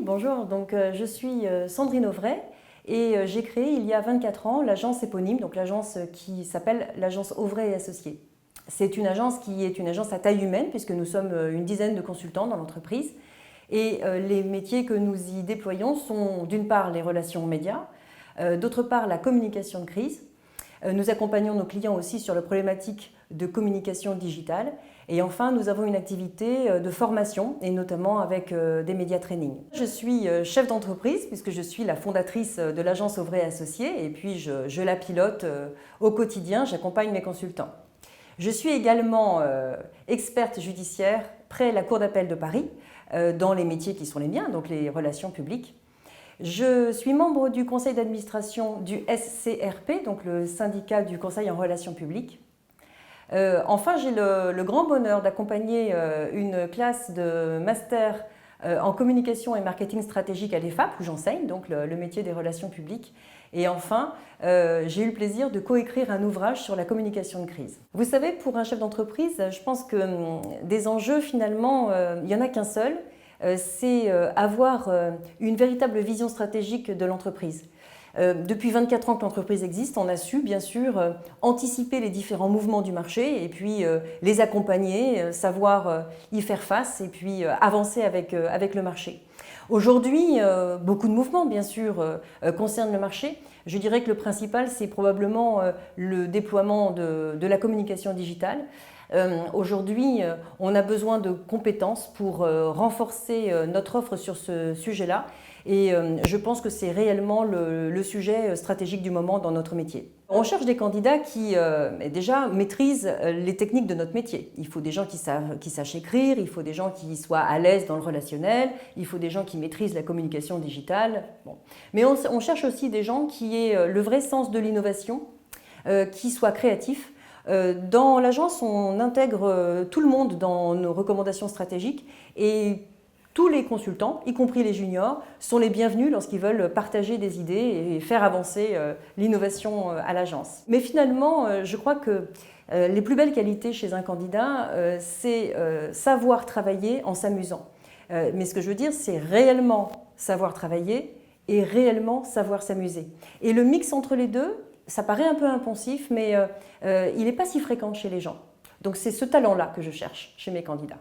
Bonjour. Je suis Sandrine Auvray et j'ai créé il y a 24 ans l'agence éponyme, donc l'agence qui s'appelle l'agence Auvray et Associés. C'est une agence qui est une agence à taille humaine puisque nous sommes une dizaine de consultants dans l'entreprise et les métiers que nous y déployons sont d'une part les relations médias, d'autre part la communication de crise. Nous accompagnons nos clients aussi sur la problématique de communication digitale. Et enfin, nous avons une activité de formation, et notamment avec des médias training. Je suis chef d'entreprise, puisque je suis la fondatrice de l'agence Auvray Associés, et puis je la pilote au quotidien, j'accompagne mes consultants. Je suis également experte judiciaire près la Cour d'appel de Paris, dans les métiers qui sont les miens, donc les relations publiques. Je suis membre du conseil d'administration du SCRP, donc le syndicat du conseil en relations publiques. Enfin, j'ai le grand bonheur d'accompagner une classe de master en communication et marketing stratégique à l'EFAP, où j'enseigne, donc le métier des relations publiques. Et enfin, j'ai eu le plaisir de coécrire un ouvrage sur la communication de crise. Vous savez, pour un chef d'entreprise, je pense que des enjeux, finalement, il n'y en a qu'un seul. C'est avoir une véritable vision stratégique de l'entreprise. Depuis 24 ans que l'entreprise existe, on a su bien sûr anticiper les différents mouvements du marché et puis les accompagner, savoir y faire face et puis avancer avec le marché. Aujourd'hui, beaucoup de mouvements bien sûr concernent le marché. Je dirais que le principal, c'est probablement le déploiement de la communication digitale. Aujourd'hui, on a besoin de compétences pour renforcer notre offre sur ce sujet-là et je pense que c'est réellement le sujet stratégique du moment dans notre métier. On cherche des candidats qui déjà maîtrisent les techniques de notre métier. Il faut des gens qui sachent écrire, il faut des gens qui soient à l'aise dans le relationnel, il faut des gens qui maîtrisent la communication digitale. Bon. Mais on cherche aussi des gens qui aient le vrai sens de l'innovation, qui soient créatifs. Dans l'agence, on intègre tout le monde dans nos recommandations stratégiques et tous les consultants, y compris les juniors, sont les bienvenus lorsqu'ils veulent partager des idées et faire avancer l'innovation à l'agence. Mais finalement, je crois que les plus belles qualités chez un candidat, c'est savoir travailler en s'amusant. Mais ce que je veux dire, c'est réellement savoir travailler et réellement savoir s'amuser. Et le mix entre les deux, ça paraît un peu impensif, mais il n'est pas si fréquent chez les gens. Donc c'est ce talent-là que je cherche chez mes candidats.